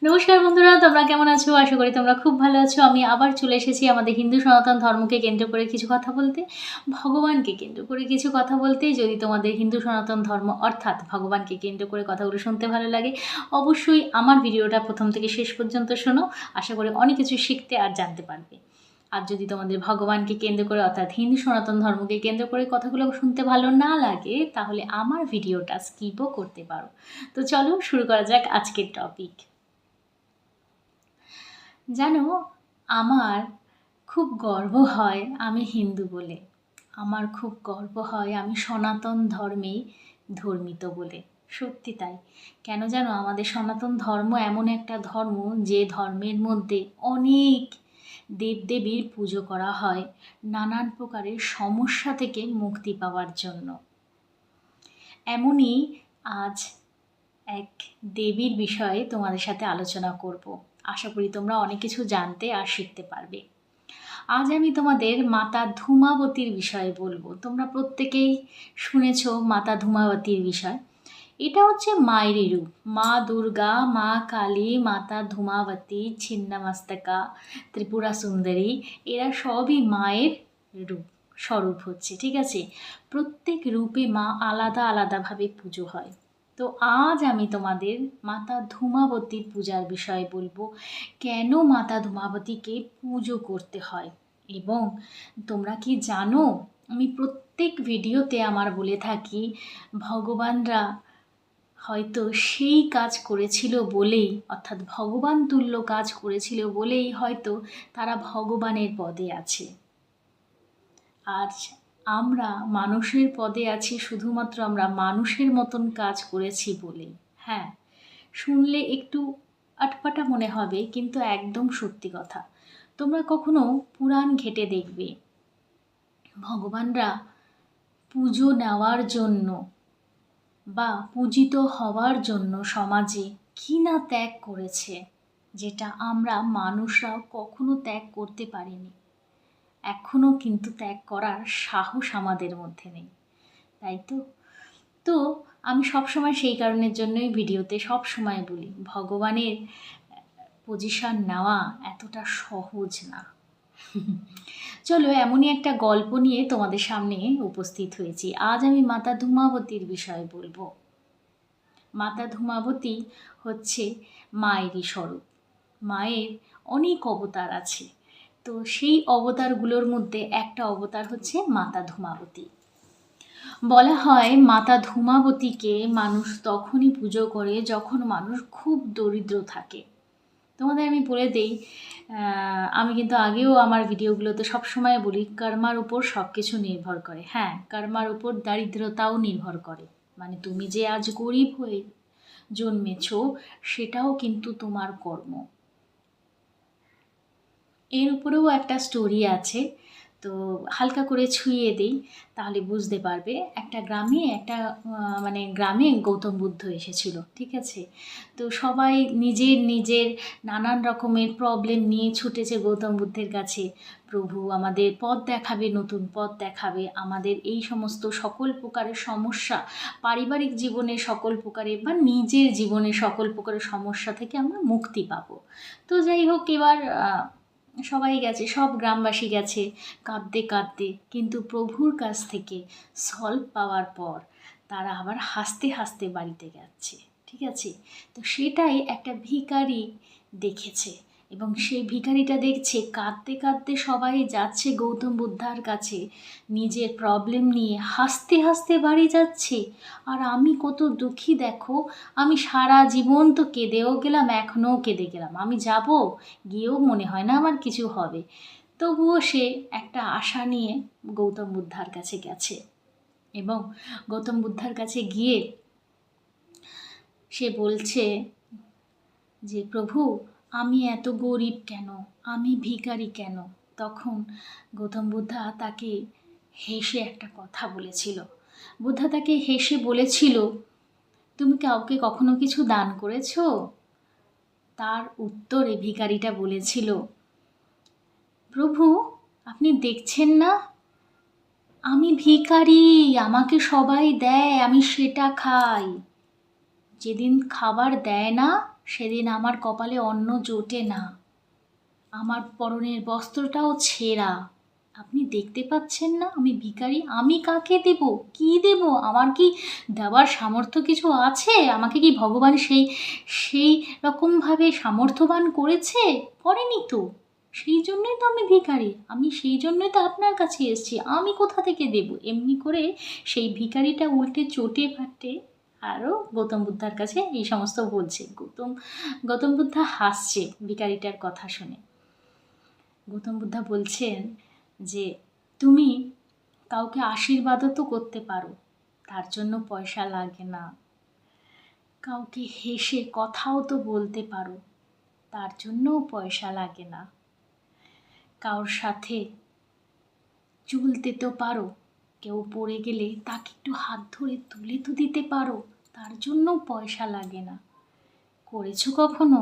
নমস্কার বন্ধুরা, তোমরা কেমন আছো? আশা করি তোমরা খুব ভালো আছো। আমি আবার চলে এসেছি আমাদের হিন্দু সনাতন ধর্মকে কেন্দ্র করে কিছু কথা বলতে, ভগবানকে কেন্দ্র করে কিছু কথা বলতে। যদি তোমাদের হিন্দু সনাতন ধর্ম অর্থাৎ ভগবানকে কেন্দ্র করে কথাগুলো শুনতে ভালো লাগে, অবশ্যই আমার ভিডিওটা প্রথম থেকে শেষ পর্যন্ত শোনো। আশা করি অনেক কিছু শিখতে আর জানতে পারবে। আর যদি তোমাদের ভগবানকে কেন্দ্র করে অর্থাৎ হিন্দু সনাতন ধর্মকে কেন্দ্র করে কথাগুলো শুনতে ভালো না লাগে, তাহলে আমার ভিডিওটা স্কিপও করতে পারো। তো চলো শুরু করা যাক আজকের টপিক। জানো, আমার খুব গর্ব হয় আমি হিন্দু বলে। আমার খুব গর্ব হয় আমি সনাতন ধর্মে ধর্মিত বলে। সত্যি তাই। কেন জানো, আমাদের সনাতন ধর্ম এমন একটা ধর্ম যে ধর্মের মধ্যে অনেক দেবদেবীর পুজো করা হয় নানান প্রকারের সমস্যা থেকে মুক্তি পাওয়ার জন্য। এমনই আজ এক দেবীর বিষয়ে তোমাদের সাথে আলোচনা করব। আশা করি তোমরা অনেক কিছু জানতে আর শিখতে পারবে। আজ আমি তোমাদের মাতা ধূমাবতীর বিষয়ে বলবো। তোমরা প্রত্যেকেই শুনেছ মাতা ধূমাবতীর বিষয়। এটা হচ্ছে মায়েরই রূপ। মা দুর্গা, মা কালী, মাতা ধূমাবতী, ছিন্নমস্তকা, ত্রিপুরা সুন্দরী, এরা সবই মায়ের রূপ, স্বরূপ হচ্ছে। ঠিক আছে, প্রত্যেক রূপে মা আলাদা আলাদাভাবে পুজো হয়। তো আজ আমি তোমাদের মাতা ধূমাবতীর পূজার বিষয়ে বলবো, কেন মাতা ধূমাবতীকে পুজো করতে হয়। এবং তোমরা কি জানো, আমি প্রত্যেক ভিডিওতে আমার বলে থাকি ভগবানরা হয়তো সেই কাজ করেছিল বলেই, অর্থাৎ ভগবান তুল্য কাজ করেছিল বলেই হয়তো তারা ভগবানের পদে আছে। আর আমরা মানুষের পদে আছি শুধুমাত্র আমরা মানুষের মতন কাজ করেছি বলেই। হ্যাঁ, শুনলে একটু আটপাটা মনে হবে, কিন্তু একদম সত্যি কথা। তোমরা কখনো পুরাণ ঘেঁটে দেখবে, ভগবানরা পুজো নেওয়ার জন্য বা পূজিত হওয়ার জন্য সমাজে কি না ত্যাগ করেছে, যেটা আমরা মানুষরাও কখনো ত্যাগ করতে পারিনি। এখনও কিন্তু ত্যাগ করার সাহস আমাদের মধ্যে নেই, তাই তো। তো আমি সবসময় সেই কারণের জন্যই ভিডিওতে সব সময় বলি, ভগবানের পজিশন নেওয়া এতটা সহজ না। চলো, এমনই একটা গল্প নিয়ে তোমাদের সামনে উপস্থিত হয়েছি। আজ আমি মাতা ধূমাবতীর বিষয়ে বলবো। মাতা ধূমাবতী হচ্ছে মায়েরই স্বরূপ। মায়ের অনেক অবতার আছে, তো সেই অবতারগুলোর মধ্যে একটা অবতার হচ্ছে মাতা ধূমাবতী। বলা হয় মাতা ধূমাবতীকে মানুষ তখনই পুজো করে যখন মানুষ খুব দরিদ্র থাকে। তোমাদের আমি বলে দেই, আমি কিন্তু আগেও আমার ভিডিওগুলোতে সবসময় বলি, কর্মার উপর সব কিছু নির্ভর করে। হ্যাঁ, কর্মার উপর দারিদ্রতাও নির্ভর করে। মানে তুমি যে আজ গরিব হয়ে জন্মেছ, সেটাও কিন্তু তোমার কর্ম। এর উপরেও একটা স্টোরি আছে, তো হালকা করে ছুঁয়ে দিই, তাহলে বুঝতে পারবে। একটা গ্রামে গ্রামে গৌতম বুদ্ধ এসেছিল। ঠিক আছে, তো সবাই নিজের নিজের নানান রকমের প্রবলেম নিয়ে ছুটেছে গৌতম বুদ্ধের কাছে। প্রভু আমাদের পথ দেখাবে, নতুন পথ দেখাবে, আমাদের এই সমস্ত সকল প্রকারের সমস্যা, পারিবারিক জীবনে সকল প্রকারের বা নিজের জীবনে সকল প্রকারের সমস্যা থেকে আমরা মুক্তি পাবো। তো যাই হোক, এবার সবাই গেছে, সব গ্রামবাসী গেছে কাঁদতে কাঁদতে, কিন্তু প্রভুর কাছ থেকে সলভ পাওয়ার পর তারা আবার হাসতে হাসতে বাড়িতে যাচ্ছে। ঠিক আছে, তো সেটাই একটা ভিখারি দেখেছে, এবং সেই ভিখারিটা দেখছে কাঁদতে কাঁদতে সবাই যাচ্ছে গৌতম বুদ্ধার কাছে নিজের প্রবলেম নিয়ে, হাসতে হাসতে বাড়ি যাচ্ছে। আর আমি কত দুঃখী দেখো, আমি সারা জীবন তো কেঁদেও গেলাম, এখনও কেঁদে গেলাম, আমি যাব, গিয়েও মনে হয় না আমার কিছু হবে। তবুও সে একটা আশা নিয়ে গৌতম বুদ্ধার কাছে গেছে, এবং গৌতম বুদ্ধার কাছে গিয়ে সে বলছে যে প্রভু, আমি এত গরিব কেন, আমি ভিখারি কেন। তখন গৌতম বুদ্ধা তাকে হেসে একটা কথা বলেছিল। বুদ্ধা তাকে হেসে বলেছিল, তুমি কাউকে কখনো কিছু দান করেছো? তার উত্তরে ভিখারিটা বলেছিল, প্রভু আপনি দেখছেন না, আমি ভিখারি, আমাকে সবাই দেয়, আমি সেটা খাই। যেদিন খাবার দেয় না সেদিন আমার কপালে অন্ন জোটে না, আমার পরনের বস্ত্রটাও ছেঁড়া। আপনি দেখতে পাচ্ছেন না আমি ভিখারি? আমি কাকে দেব? কি দেব? আমার কি দেওয়ার সামর্থ্য কিছু আছে? আমাকে কি ভগবান সেই রকমভাবে সামর্থ্যবান করেছে? করেনি তো। সেই জন্যই তো আমি ভিখারি। আমি সেই জন্যই তো আপনার কাছে এসেছি। আমি কোথা থেকে দেব? এমনি করে সেই ভিখারিটা উল্টে চটে ফাটে আরও গৌতম বুদ্ধার কাছে এই সমস্ত বলছে। গৌতম বুদ্ধা হাসছে ভিখারিটার কথা শুনে। গৌতম বুদ্ধা বলছেন যে তুমি কাউকে আশীর্বাদও তো করতে পারো, তার জন্য পয়সা লাগে না। কাউকে হেসে কথাও তো বলতে পারো, তার জন্যও পয়সা লাগে না। কারোর সাথে চলতে তো পারো, কেউ পড়ে গেলে তাকে একটু হাত ধরে তুলে তো দিতে পারো, তার জন্যও পয়সা লাগে না। করেছো কখনো?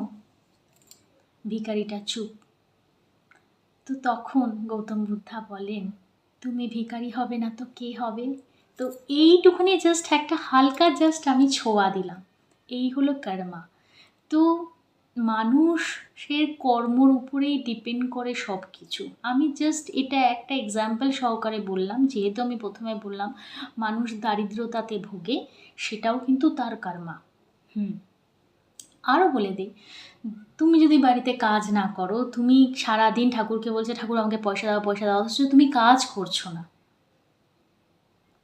ভিখারিটা চুপ। তো তখন গৌতম বুদ্ধা বলেন, তুমি ভিখারি হবে না তো কে হবে? তো এইটুকুনি জাস্ট একটা হালকা জাস্ট আমি ছোঁয়া দিলাম। এই হলো কর্মা। তো মানুষের কর্মর উপরেই ডিপেন্ড করে সব কিছু। আমি জাস্ট এটা একটা এক্সাম্পল সহকারে বললাম, যেহেতু আমি প্রথমে বললাম মানুষ দারিদ্রতাতে ভোগে, সেটাও কিন্তু তার কর্মা। আরও বলে দিই, তুমি যদি বাড়িতে কাজ না করো, তুমি সারাদিন ঠাকুরকে বলছে ঠাকুর আমাকে পয়সা দাও পয়সা দাও, অথচ তুমি কাজ করছো না,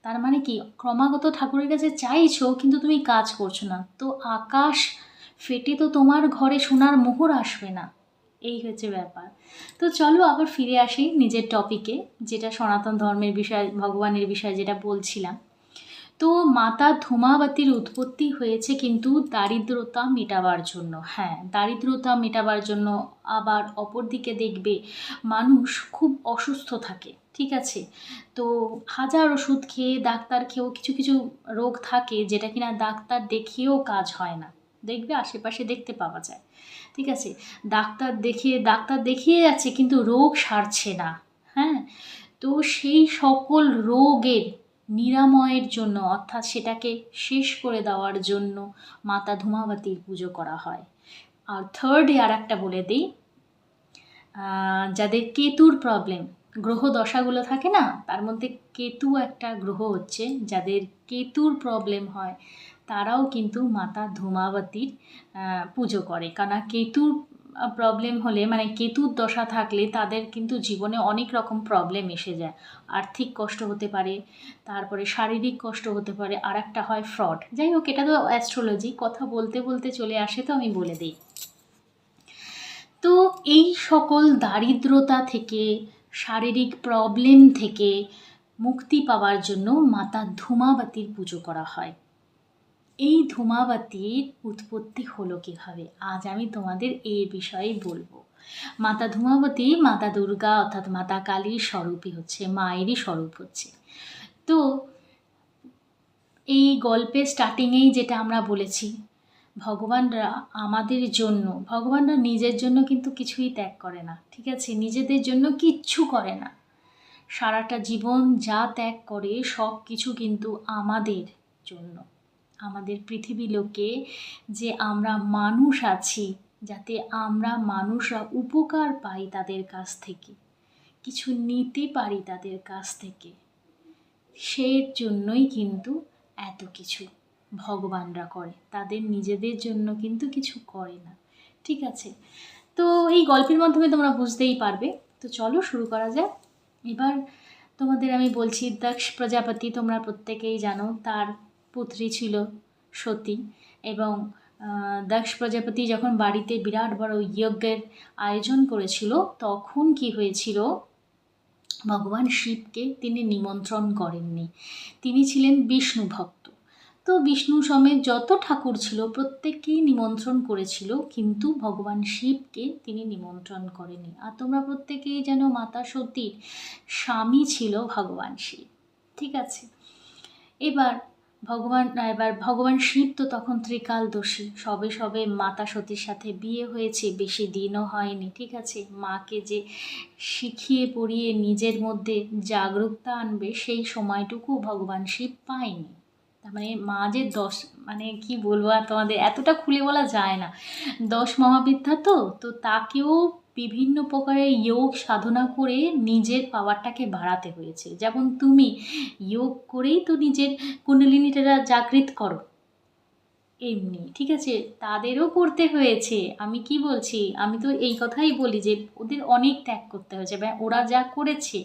তার মানে কি ক্রমাগত ঠাকুরের কাছে চাইছো কিন্তু তুমি কাজ করছো না, তো আকাশ ফেটে তো তোমার ঘরে সোনার মোহর আসবে না। এই হচ্ছে ব্যাপার। তো চলো আবার ফিরে আসি নিজের টপিকে, যেটা সনাতন ধর্মের বিষয়, ভগবানের বিষয় যেটা বলছিলাম। তো মাতা ধূমাবতীর উৎপত্তি হয়েছে কিন্তু দারিদ্রতা মেটাবার জন্য। হ্যাঁ, দারিদ্রতা মেটাবার জন্য। আবার অপরদিকে দেখবে মানুষ খুব অসুস্থ থাকে, ঠিক আছে? তো হাজার ওষুধ খেয়ে ডাক্তার খেয়েও কিছু কিছু রোগ থাকে যেটা কিনা ডাক্তার দেখিয়েও কাজ হয় না। দেখবে আশেপাশে দেখতে পাওয়া যায়, ঠিক আছে? ডাক্তার দেখিয়ে যাচ্ছে কিন্তু রোগ সারছে না। হ্যাঁ, তো সেই সকল রোগের নিরাময়ের জন্য, অর্থাৎ সেটাকে শেষ করে দেওয়ার জন্য মাতা ধূমাবতীর পুজো করা হয়। আর থার্ডে আর একটা বলে দিই, যাদের কেতুর প্রবলেম, গ্রহ দশাগুলো থাকে না, তার মধ্যে কেতু একটা গ্রহ হচ্ছে, যাদের কেতুর প্রবলেম হয় তারাও কিন্তু মাতা ধূমাবতীর পুজো করে। কারণ কেতুর প্রবলেম হলে, মানে কেতুর দশা থাকলে তাদের কিন্তু জীবনে অনেক রকম প্রবলেম এসে যায়। আর্থিক কষ্ট হতে পারে, তারপরে শারীরিক কষ্ট হতে পারে, আর একটা হয় ফ্রড। যাই হোক, এটা তো অ্যাস্ট্রোলজি, কথা বলতে বলতে চলে আসে, তো আমি বলে দিই। তো এই সকল দারিদ্রতা থেকে, শারীরিক প্রবলেম থেকে মুক্তি পাওয়ার জন্য মাতা ধূমাবতীর পুজো করা হয়। এই ধূমাবতীর উৎপত্তি হলো কীভাবে, আজ আমি তোমাদের এই বিষয়ে বলবো। মাতা ধূমাবতী মাতা দুর্গা অর্থাৎ মাতা কালীর স্বরূপই হচ্ছে, মায়েরই স্বরূপ হচ্ছে। তো এই গল্পের স্টার্টিংয়েই যেটা আমরা বলেছি, ভগবানরা আমাদের জন্য, ভগবানরা নিজের জন্য কিন্তু কিছুই ত্যাগ করে না, ঠিক আছে? নিজেদের জন্য কিচ্ছু করে না। সারাটা জীবন যা ত্যাগ করে সব কিছু কিন্তু আমাদের জন্য, আমাদের পৃথিবী লোকে যে আমরা মানুষ আছি, যাতে আমরা মানুষরা উপকার পাই তাদের কাছ থেকে, কিছু নিতে পারি তাদের কাছ থেকে, সেই জন্যই কিন্তু এত কিছু ভগবানরা করে, তাদের নিজেদের জন্য কিন্তু কিছু করে না, ঠিক আছে? তো এই গল্পের মাধ্যমে তোমরা বুঝতেই পারবে। তো চলো শুরু করা যাক। এবার তোমাদের আমি বলছি, দক্ষ প্রজাপতি তোমরা প্রত্যেকেই জানো, তার পুত্রী ছিল সতী। এবং দক্ষ প্রজাপতি যখন বাড়িতে বিরাট বড় যজ্ঞের আয়োজন করেছিল, তখন কি হয়েছিল, ভগবান শিবকে তিনি নিমন্ত্রণ করেননি। তিনি ছিলেন বিষ্ণু ভক্ত। তো বিষ্ণু সমেত যত ঠাকুর ছিল প্রত্যেককেই নিমন্ত্রণ করেছিল, কিন্তু ভগবান শিবকে তিনি নিমন্ত্রণ করেনি। আর তোমরা প্রত্যেকেই যেন মাতা সতীর স্বামী ছিল ভগবান শিব, ঠিক আছে? এবার ভগবান শিব তো তখন ত্রিকালদর্শী, সবে মাতা সতীর সাথে বিয়ে হয়েছে, বেশি দিনও হয়নি, ঠিক আছে? মাকে যে শিখিয়ে পড়িয়ে নিজের মধ্যে জাগরুকতা আনবে, সেই সময়টুকু ভগবান শিব পায়নি। তার মানে মা যে 10, মানে কি বলবো আর তোমাদের, এতটা খুলে বলা যায় না। 10 মহাবিদ্যা তো তাকেও বিভিন্ন প্রকারের যোগ সাধনা করে নিজের পাওয়ারটাকে বাড়াতে হয়েছে। যেমন তুমি যোগ করেই তো নিজের কুণ্ডলিনীটা জাগৃত করো, এমনি ঠিক আছে, তাদেরও করতে হয়েছে। আমি কি বলছি, আমি তো এই কথাই বলি যে ওদের অনেক ত্যাগ করতে হয়েছে, এবং ওরা যা করেছে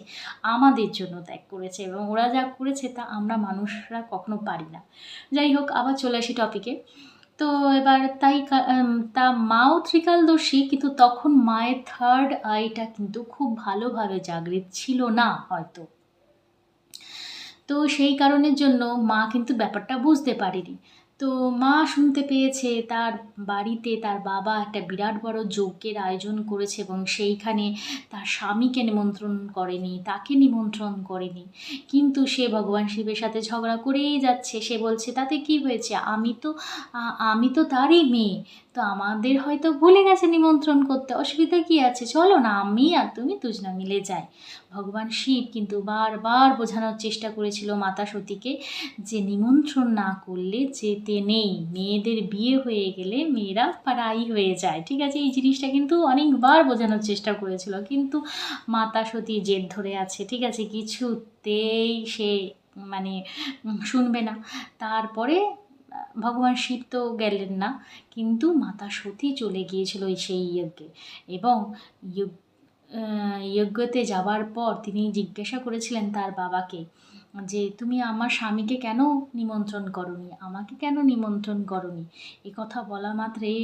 আমাদের জন্য ত্যাগ করেছে, এবং ওরা যা করেছে তা আমরা মানুষরা কখনো পারি না। যাই হোক, আবার চলে আসি টপিকে। তো এবার তা মাও ত্রিকালদর্শী, কিন্তু তখন মায়ের থার্ড আইটা কিন্তু খুব ভালোভাবে জাগৃত ছিল না হয়তো। তো সেই কারণের জন্য মা কিন্তু ব্যাপারটা বুঝতে পারেনি। তো মা শুনতে পেয়েছে তার বাড়িতে তার বাবা একটা বিরাট বড় যজ্ঞের আয়োজন করেছে, এবং সেইখানে তার স্বামীকে নিমন্ত্রণ করেনি, তাকে নিমন্ত্রণ করেনি। কিন্তু সে ভগবান শিবের সাথে ঝগড়া করেই যাচ্ছে। সে বলছে তাতে কি হয়েছে, আমি তো তারই মেয়ে, তো আমাদের হয়তো ভুলে গেছে নিমন্ত্রণ করতে, অসুবিধা কি আছে, চলো না আমি আর তুমি দুজনা মিলে যাই। ভগবান শিব কিন্তু বারবার বোঝানোর চেষ্টা করেছিল মাতা সতীকে যে নিমন্ত্রণ না করলে যেতে নেই, মেয়েদের বিয়ে হয়ে গেলে মেয়েরা পাড়াই হয়ে যায়, ঠিক আছে, এই জিনিসটা কিন্তু অনেকবার বোঝানোর চেষ্টা করেছিল, কিন্তু মাতা সতী জেদ ধরে আছে, ঠিক আছে, কিছুতেই সে মানে শুনবে না। তারপরে ভগবান শিব তো গেলেন না, কিন্তু মাতা সতী চলে গিয়েছিল সেই যজ্ঞে। এবং যজ্ঞতে যাবার পর তিনি জিজ্ঞাসা করেছিলেন তার বাবাকে যে তুমি আমার স্বামীকে কেন নিমন্ত্রণ করনি, আমাকে কেন নিমন্ত্রণ করনি। এ কথা বলা মাত্রই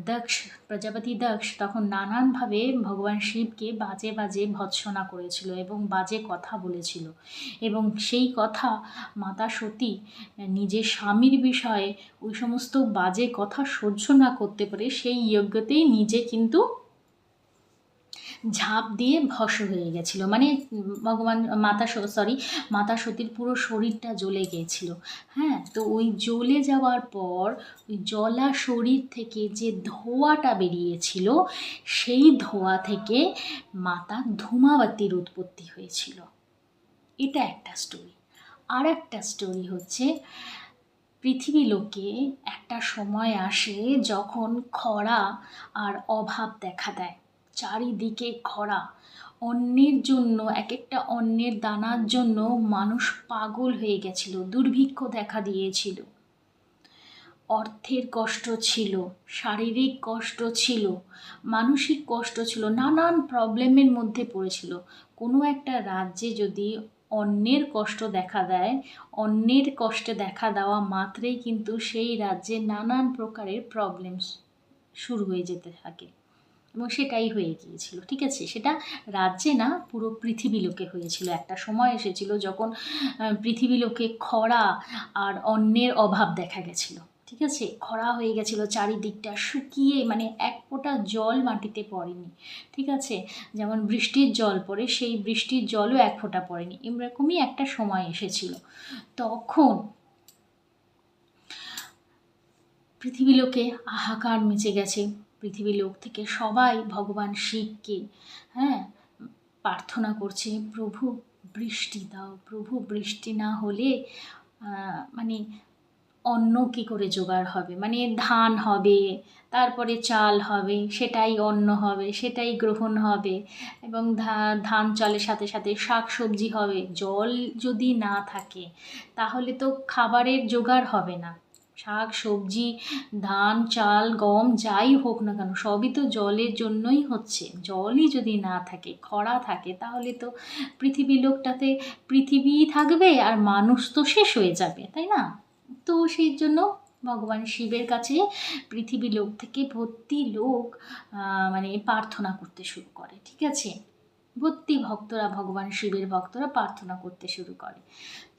দক্ষ, প্রজাপতি দক্ষ তখন নানানভাবে ভগবান শিবকে বাজে বাজে ভৎসনা করেছিল এবং বাজে কথা বলেছিল। এবং সেই কথা মাতা সতী নিজের স্বামীর বিষয়ে ওই সমস্ত বাজে কথা সহ্য না করতে পারে সেই যজ্ঞতেই নিজে কিন্তু ঝাঁপ দিয়ে ভস্ম হয়ে গেছিলো। মানে ভগবান মাতা সতীর পুরো শরীরটা জ্বলে গিয়েছিল। হ্যাঁ, তো ওই জ্বলে যাওয়ার পর ওই জ্বলা শরীর থেকে যে ধোঁয়াটা বেরিয়েছিল, সেই ধোঁয়া থেকে মাতা ধূমাবতীর উৎপত্তি হয়েছিল। এটা একটা স্টোরি। আর একটা স্টোরি হচ্ছে, পৃথিবী লোকে একটা সময় আসে যখন খরা আর অভাব দেখা দেয়, চারিদিকে খরা, অন্নের জন্য, এক একটা অন্নের দানার জন্য মানুষ পাগল হয়ে গেছিল, দুর্ভিক্ষ দেখা দিয়েছিল, অর্থের কষ্ট ছিল, শারীরিক কষ্ট ছিল, মানসিক কষ্ট ছিল, নানান প্রবলেমের মধ্যে পড়েছিল। কোনো একটা রাজ্যে যদি অন্যের কষ্ট দেখা দেয়, অন্যের কষ্টে দেখা দেওয়া মাত্রেই কিন্তু সেই রাজ্যে নানান প্রকারের প্রবলেমস শুরু হয়ে যেতে থাকে, এবং সেটাই হয়ে গিয়েছিল, ঠিক আছে, সেটা রাজ্যে না, পুরো পৃথিবী লোকে হয়েছিল। একটা সময় এসেছিল যখন পৃথিবী লোকে খরা আর অন্নের অভাব দেখা গেছিলো, ঠিক আছে, খরা হয়ে গেছিলো, চারিদিকটা শুকিয়ে, মানে এক ফোঁটা জল মাটিতে পড়েনি, ঠিক আছে, যেমন বৃষ্টির জল পড়ে সেই বৃষ্টির জলও এক ফোঁটা পড়েনি, এরকমই একটা সময় এসেছিল। তখন পৃথিবী লোকে হাহাকার মেচে গেছে। পৃথিবী লোক থেকে সবাই ভগবান শিবকে, হ্যাঁ, প্রার্থনা করছে, প্রভু বৃষ্টি দাও, প্রভু বৃষ্টি না হলে মানে অন্ন কী করে জোগাড় হবে, মানে ধান হবে, তারপরে চাল হবে, সেটাই অন্ন হবে, সেটাই গ্রহণ হবে, এবং ধান চালের সাথে সাথে শাক সবজি হবে। জল যদি না থাকে তাহলে তো খাবারের জোগাড় হবে না। শাক সবজি, ধান চাল গম যাই হোক না কেন সবই তো জলের জন্যই হচ্ছে। জলই যদি না থাকে, খরা থাকে, তাহলে তো পৃথিবী লোকটাতে পৃথিবীই থাকবে আর মানুষ তো শেষ হয়ে যাবে, তাই না? তো সেই জন্য ভগবান শিবের কাছে পৃথিবী লোক থেকে ভর্তি লোক মানে প্রার্থনা করতে শুরু করে, ঠিক আছে, ভর্তি ভক্তরা, ভগবান শিবের ভক্তরা প্রার্থনা করতে শুরু করে।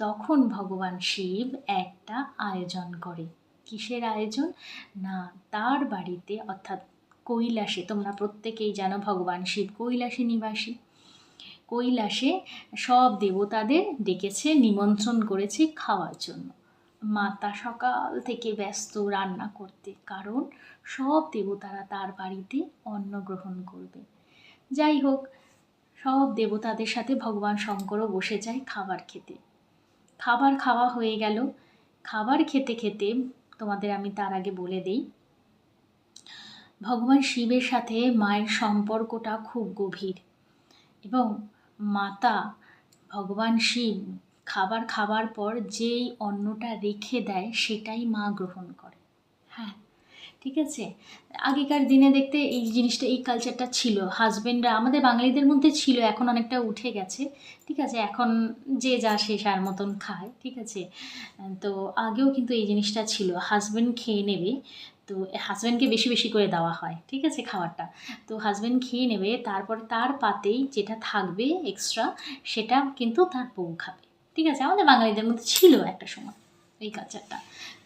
তখন ভগবান শিব একটা আয়োজন করে। কিসের আয়োজন? না, তার বাড়িতে, অর্থাৎ কৈলাসে, তোমরা প্রত্যেকেই জানো ভগবান শিব কৈলাসে নিবাসী। কৈলাসে সব দেবতাদের ডেকেছে, নিমন্ত্রণ করেছে খাওয়ার জন্য। মাতা সকাল থেকে ব্যস্ত রান্না করতে, কারণ সব দেবতারা তার বাড়িতে অন্ন গ্রহণ করবে। যাই হোক, সব দেবতাদের সাথে ভগবান শঙ্করও বসে যায় খাবার খেতে। খাবার খাওয়া হয়ে গেল, খাবার খেতে খেতে তোমাদের আমি তার আগে বলে দিই, ভগবান শিবের সাথে মায়ের সম্পর্কটা খুব গভীর, এবং মাতা ভগবান শিব খাবার খাবার পর যেই অন্নটা রেখে দেয় সেটাই মা গ্রহণ করে। হ্যাঁ, ঠিক আছে। আগেকার দিনে দেখতে এই জিনিসটা, এই কালচারটা ছিল। হাজবেন্ডরা আমাদের বাঙালিদের মধ্যে ছিল, এখন অনেকটা উঠে গেছে। ঠিক আছে, এখন যে যা সে যার মতন খায়। ঠিক আছে, তো আগেও কিন্তু এই জিনিসটা ছিল, হাজবেন্ড খেয়ে নেবে, তো হাজব্যান্ডকে বেশি বেশি করে দেওয়া হয়। ঠিক আছে, খাবারটা তো হাজব্যান্ড খেয়ে নেবে, তারপর তার পাতেই যেটা থাকবে এক্সট্রা সেটা কিন্তু তার বউ খাবে। ঠিক আছে, আমাদের বাঙালিদের মধ্যে ছিল একটা সময় এই কালচারটা।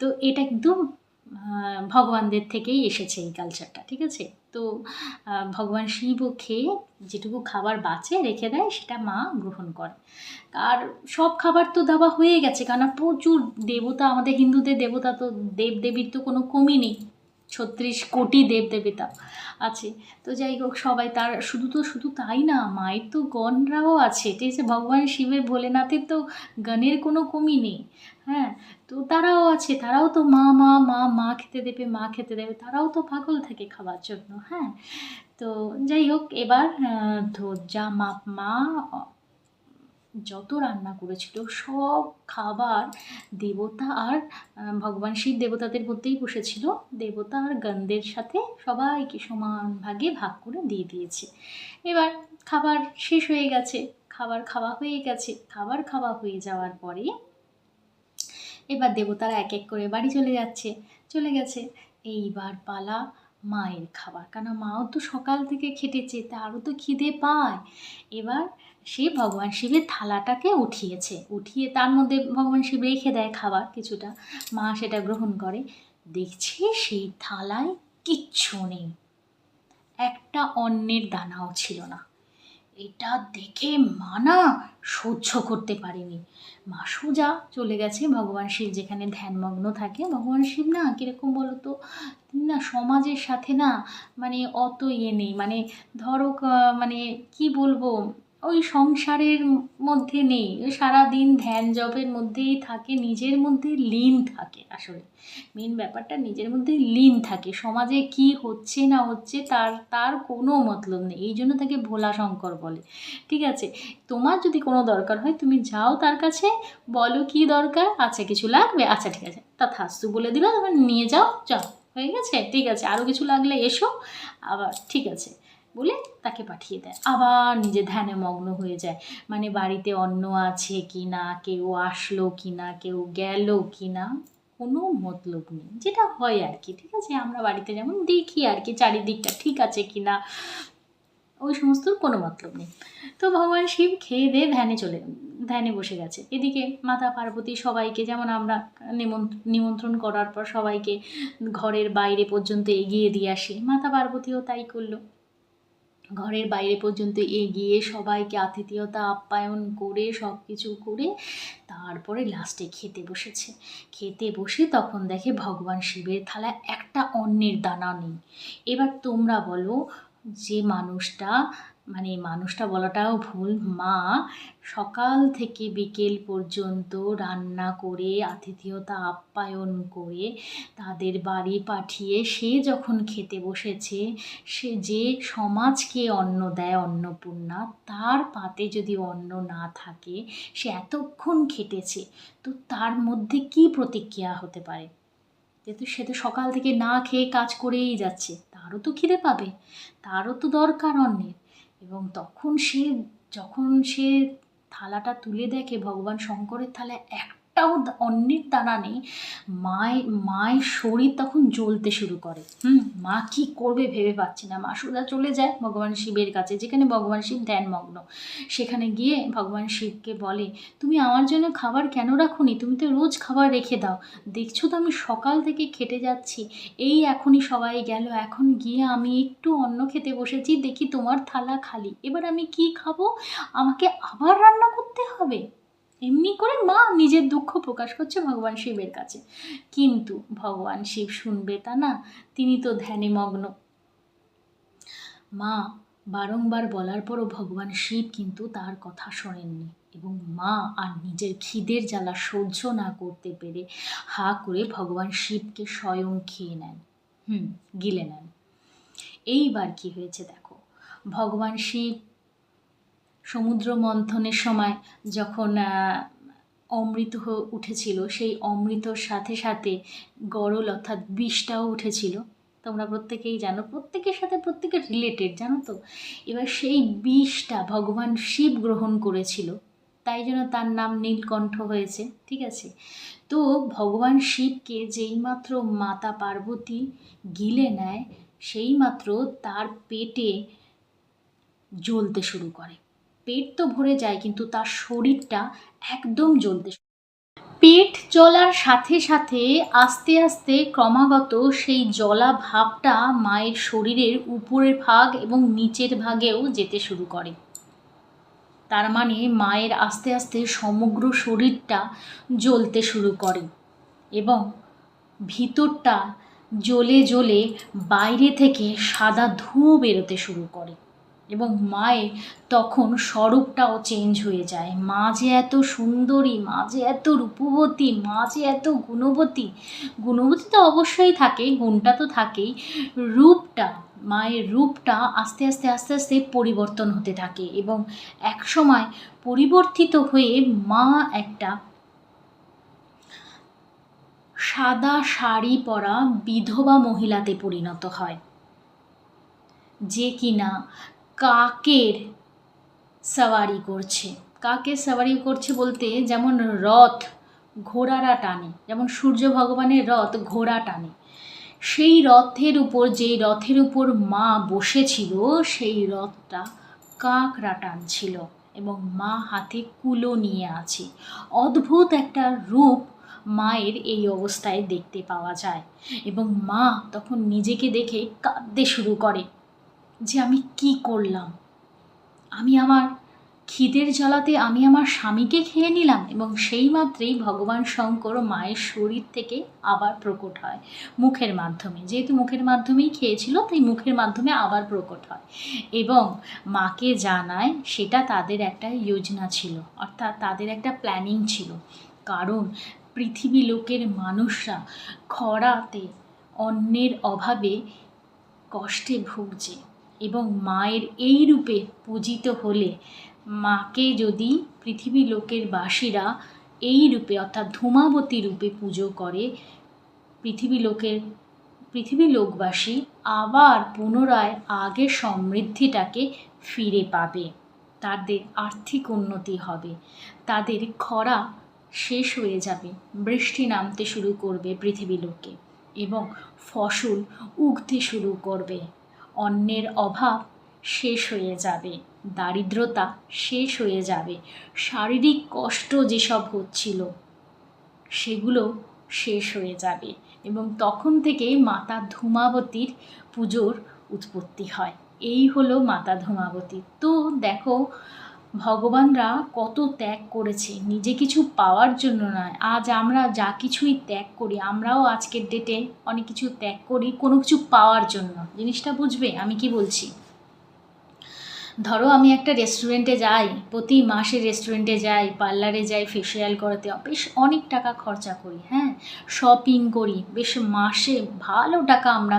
তো এটা কিন্তু ভগবানদের থেকেই এসেছে এই কালচারটা। ঠিক আছে, তো ভগবান শিবও খেয়ে যেটুকু খাবার বাঁচে রেখে দেয় সেটা মা গ্রহণ করে। আর সব খাবার তো দেওয়া হয়ে গেছে, কারণ প্রচুর দেবতা, আমাদের হিন্দুদের দেবতা তো দেবদেবীর তো কোনো কমই নেই, 36 কোটি দেবদেবতা আছে। তো যাই হোক, সবাই তার শুধু তাই না, মায়ের তো গণরাও আছে। ঠিক আছে, ভগবান শিবের ভোলেনাথের তো গণের কোনো কমই নেই। হ্যাঁ, তো তারাও আছে, তারাও তো মা মা মা মা খেতে দেবে, মা খেতে দেবে, তারাও তো পাগল থাকে খাবার জন্য। হ্যাঁ, তো যাই হোক, এবার যা মা যত রান্না করেছিল সব খাবার দেবতা আর ভগবান শিব দেবতাদের মধ্যেই বসেছিল, দেবতা আর গণদের সাথে সবাইকে সমান ভাগে ভাগ করে দিয়ে দিয়েছে। এবার খাবার শেষ হয়ে গেছে, খাবার খাওয়া হয়ে গেছে, খাবার খাওয়া হয়ে যাওয়ার পরে এবার দেবতারা এক এক করে বাড়ি চলে গেছে। এইবার পালা মায়ের খাবার, কেন মাও তো সকাল থেকে খেটেছে, তারও তো খিদে পায়। এবার সে ভগবান শিবের থালাটাকে উঠিয়ে তার মধ্যে ভগবান শিব রেখে দেয় খাবার কিছুটা, মা সেটা গ্রহণ করে। দেখছে সেই থালায় কিচ্ছু নেই, একটা অন্নের দানাও ছিল না। এটা দেখে মা না সহ্য করতে পারেনি, মা সোজা চলে গেছে ভগবান শিব যেখানে ধ্যানমগ্ন থাকে। ভগবান শিব না কীরকম বলো তো, তিনি না সমাজের সাথে না মানে অত ইয়ে নেই, মানে ধরো মানে কি বলবো, ওই সংসারের মধ্যে নেই, ওই সারাদিন ধ্যান জপের মধ্যেই থাকে, নিজের মধ্যে লীন থাকে। আসলে মেন ব্যাপারটা নিজের মধ্যে লীন থাকে, সমাজে কি হচ্ছে না হচ্ছে তার তার কোনো মতলব নেই, এই জন্য তাকে ভোলা শঙ্কর বলে। ঠিক আছে, তোমার যদি কোনো দরকার হয় তুমি যাও তার কাছে, বলো কি দরকার, আচ্ছা কিছু লাগবে, আচ্ছা ঠিক আছে তথাস্তু বলে দিল, তোমার নিয়ে যাও, হয়ে গেছে, ঠিক আছে, আরও কিছু লাগলে এসো, আবার ঠিক আছে বলে তাকে পাঠিয়ে দেয়। আবার নিজে ধ্যানে মগ্ন হয়ে যায়, মানে বাড়িতে অন্ন আছে কি না, কেউ আসলো কি না, কেউ গেল কি না, কোনো মতলব নেই, যেটা হয় আর কি। ঠিক আছে, আমরা বাড়িতে যেমন দেখি আর কি চারিদিকটা ঠিক আছে কি না, ওই সমস্ত কোনো মতলব নেই। তো ভগবান শিব খেয়ে দিয়ে ধ্যানে বসে গেছে। এদিকে মাতা পার্বতী সবাইকে, যেমন আমরা নিমন্ত্রণ করার পর সবাইকে ঘরের বাইরে পর্যন্ত এগিয়ে দিয়ে আসি, মাতা পার্বতীও তাই করলো, ঘরের বাইরে পর্যন্ত এগিয়ে সবাইকে আতিথেয়তা আপ্যায়ন করে সব কিছু করে তারপরে লাস্টে খেতে বসে তখন দেখে ভগবান শিবের থালায় একটা অন্নের দানা নেই। এবার তোমরা বলো, যে মানুষটা বলাটাও ভুল, মা সকাল থেকে বিকেল পর্যন্ত রান্না করে আতিথেয়তা আপ্যায়ন করে তাদের বাড়ি পাঠিয়ে সে যখন খেতে বসেছে, সে যে সমাজকে অন্ন দেয় অন্নপূর্ণা, তার পাতে যদি অন্ন না থাকে, সে এতক্ষণ খেটেছে, তো তার মধ্যে কি প্রতিক্রিয়া হতে পারে? যেহেতু সে তো সকাল থেকে না খেয়ে কাজ করেই যাচ্ছে, তারও তো খিদে পাবে, তারও তো দরকার অন্নের। এবং যখন সে থালাটা তুলে দেখে ভগবান শঙ্করের থালায় একটাও অন্নের দানা নেই, মায়ের শরীর তখন জ্বলতে শুরু করে। মা কি করবে ভেবে পাচ্ছে না, মা সোজা চলে যায় ভগবান শিবের কাছে, যেখানে ভগবান শিব ধ্যানমগ্ন। সেখানে গিয়ে ভগবান শিবকে বলে, তুমি আমার জন্য খাবার কেন রাখোনি, তুমি তো রোজ খাবার রেখে দাও, দেখছো তো আমি সকাল থেকে খেটে যাচ্ছি, এই এখনই সবাই গেল, এখন গিয়ে আমি একটু অন্ন খেতে বসেছি, দেখি তোমার থালা খালি, এবার আমি কি খাবো, আমাকে আবার রান্না করতে হবে। এমনি করে মা নিজের দুঃখ প্রকাশ করছে ভগবান শিবের কাছে, কিন্তু ভগবান শিব শুনবে তা না, তিনি তো ধ্যানে মগ্ন। মা বারংবার বলার পরও ভগবান শিব কিন্তু তার কথা শোনেননি, এবং মা আর নিজের খিদের জ্বালা সহ্য না করতে পেরে হা করে ভগবান শিবকে স্বয়ং খেয়ে নেন, গিলে নেন। এইবার কি হয়েছে দেখো, ভগবান শিব সমুদ্র মন্থনের সময় যখন অমৃত উঠেছিল, সেই অমৃতর সাথে সাথে গরল অর্থাৎ বিষটাও উঠেছিল। তোমরা প্রত্যেকেই জানো, প্রত্যেকের সাথে প্রত্যেকের রিলেটেড, জানো তো। এবার সেই বিষটা ভগবান শিব গ্রহণ করেছিল, তাই জন্য তার নাম নীলকণ্ঠ হয়েছে, ঠিক আছে। তো ভগবান শিবকে যেইমাত্র মাতা পার্বতী গিলে নেয়, সেইমাত্র তার পেটে জ্বলতে শুরু করে। পেট তো ভরে যায়, কিন্তু তার শরীরটা একদম জ্বলতে শুরু করে। পেট জ্বলার সাথে সাথে আস্তে আস্তে ক্রমাগত সেই জ্বলা ভাবটা মায়ের শরীরের উপরের ভাগ এবং নিচের ভাগেও যেতে শুরু করে। তার মানে মায়ের আস্তে আস্তে সমগ্র শরীরটা জ্বলতে শুরু করে এবং ভিতরটা জ্বলে জ্বলে বাইরে থেকে সাদা ধোঁয়া বেরোতে শুরু করে এবং মায়ের তখন স্বরূপটাও চেঞ্জ হয়ে যায়। মা যে এত সুন্দরী, মা যে এত রূপবতী, মা যে এত গুণবতী, গুণবতী তো অবশ্যই থাকে, গুণটা তো থাকেই, রূপটা, মায়ের রূপটা আস্তে আস্তে আস্তে আস্তে পরিবর্তন হতে থাকে এবং একসময় পরিবর্তিত হয়ে মা একটা সাদা শাড়ি পরা বিধবা মহিলাতে পরিণত হয়, যে কিনা কাকের সাওয়ারি করছে। কাকের সাওয়ারি করছে বলতে, যেমন রথ ঘোড়ারা টানে, যেমন সূর্য ভগবানের রথ ঘোড়া টানে, সেই রথের উপর, যেই রথের উপর মা বসেছিল, সেই রথটা কাকরা টানছিল এবং মা হাতে কুলো নিয়ে আছে। অদ্ভুত একটা রূপ মায়ের এই অবস্থায় দেখতে পাওয়া যায় এবং মা তখন নিজেকে দেখে কাঁদতে শুরু করে যে আমি কি করলাম, আমি আমার খিদের জ্বালাতে আমি আমার স্বামীকে খেয়ে নিলাম। এবং সেই মাত্রেই ভগবান শঙ্কর মায়ের শরীর থেকে আবার প্রকট হয় মুখের মাধ্যমে, যেহেতু মুখের মাধ্যমেই খেয়েছিল তাই মুখের মাধ্যমে আবার প্রকট হয় এবং মাকে জানায় সেটা তাদের একটা যোজনা ছিল, অর্থাৎ তাদের একটা প্ল্যানিং ছিল। কারণ পৃথিবী লোকের মানুষরা খরাতে অন্নের অভাবে কষ্টে ভুগছে এবং মায়ের এই রূপে পূজিত হলে, মাকে যদি পৃথিবী লোকের বাসীরা এই রূপে অর্থাৎ ধূমাবতী রূপে পুজো করে, পৃথিবী লোকবাসী আবার পুনরায় আগের সমৃদ্ধিটাকে ফিরে পাবে, তাদের আর্থিক উন্নতি হবে, তাদের খরা শেষ হয়ে যাবে, বৃষ্টি নামতে শুরু করবে পৃথিবী লোকে এবং ফসল উগতে শুরু করবে, অন্নের অভাব শেষ হয়ে যাবে, দারিদ্রতা শেষ হয়ে যাবে, শারীরিক কষ্ট যেসব হচ্ছিল সেগুলো শেষ হয়ে যাবে এবং তখন থেকেই মাতা ধূমাবতীর পুজোর উৎপত্তি হয়। এই হলো মাতা ধূমাবতী। তো দেখো, ভগবানরা কত ত্যাগ করেছে নিজে কিছু পাওয়ার জন্য নয়। আজ আমরা যা কিছুই ত্যাগ করি, আমরাও আজকের ডেটে অনেক কিছু ত্যাগ করি কোনো কিছু পাওয়ার জন্য। জিনিসটা বুঝবে আমি কি বলছি। ধরো আমি একটা রেস্টুরেন্টে যাই, প্রতি মাসে রেস্টুরেন্টে যাই, পার্লারে যাই ফেসিয়াল করাতে, বেশ অনেক টাকা খরচা করি, হ্যাঁ, শপিং করি, বেশ মাসে ভালো টাকা আমরা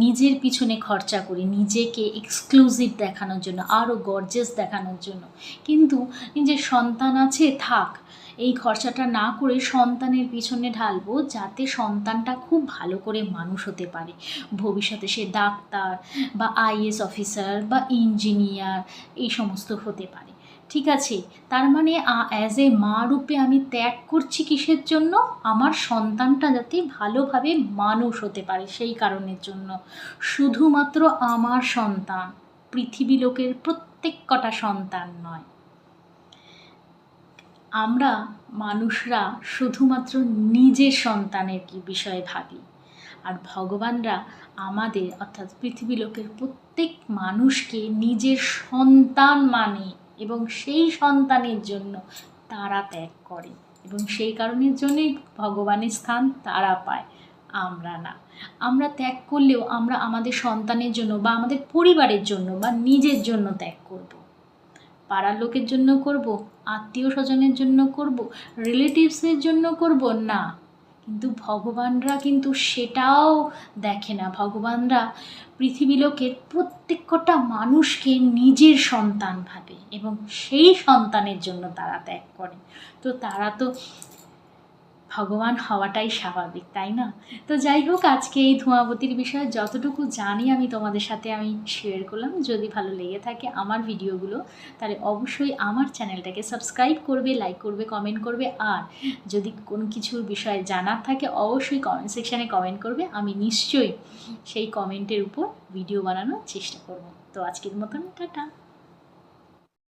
নিজের পিছনে খরচা করি, নিজেকে এক্সক্লুসিভ দেখানোর জন্য, আরও গর্জিয়াস দেখানোর জন্য। কিন্তু নিজের সন্তান আছে, থাক, এই খরচাটা না করে সন্তানের পিছনে ঢালবো, যাতে সন্তানটা খুব ভালো করে মানুষ হতে পারে, ভবিষ্যতে সে ডাক্তার বা আইএস অফিসার বা ইঞ্জিনিয়ার এই সমস্ত হতে পারে। ঠিক আছে, তার মানে অ্যাজ এ মা রূপে আমি ত্যাগ করছি কিসের জন্য? আমার সন্তানটা যাতে ভালোভাবে মানুষ হতে পারে, সেই কারণের জন্য। শুধুমাত্র আমার সন্তান, পৃথিবী লোকের প্রত্যেক কটা সন্তান নয়। আমরা মানুষরা শুধুমাত্র নিজের সন্তানের কি বিষয়ে ভাবি, আর ভগবানরা আমাদের অর্থাৎ পৃথিবী লোকের প্রত্যেক মানুষকে নিজের সন্তান মানে এবং সেই সন্তানের জন্য তারা ত্যাগ করে এবং সেই কারণের জন্যই ভগবানের স্থান তারা পায়, আমরা না। আমরা ত্যাগ করলেও আমরা আমাদের সন্তানের জন্য বা আমাদের পরিবারের জন্য বা নিজের জন্য ত্যাগ করব, পাড়ার লোকের জন্য করব, আত্মীয় স্বজনের জন্য করব, রিলেটিভসের জন্য করব না। কিন্তু ভগবানরা কিন্তু সেটাও দেখে না। ভগবানরা পৃথিবী লোকের প্রত্যেকটা মানুষকে নিজের সন্তান ভাবে এবং সেই সন্তানের জন্য তারা ত্যাগ করে। তো তারা তো ভগবান হওয়াটাই স্বাভাবিক, তাই না? তো যাই হোক, আজকে এই ধূমাবতীর বিষয়ে যতটুকু জানি আমি তোমাদের সাথে শেয়ার করলাম। যদি ভালো লেগে থাকে আমার ভিডিওগুলো, তাহলে অবশ্যই আমার চ্যানেলটাকে সাবস্ক্রাইব করবে, লাইক করবে, কমেন্ট করবে। আর যদি কোনো কিছুর বিষয়ে জানার থাকে অবশ্যই কমেন্ট সেকশানে কমেন্ট করবে। আমি নিশ্চয়ই সেই কমেন্টের উপর ভিডিও বানানোর চেষ্টা করব। তো আজকের মতন টাটা।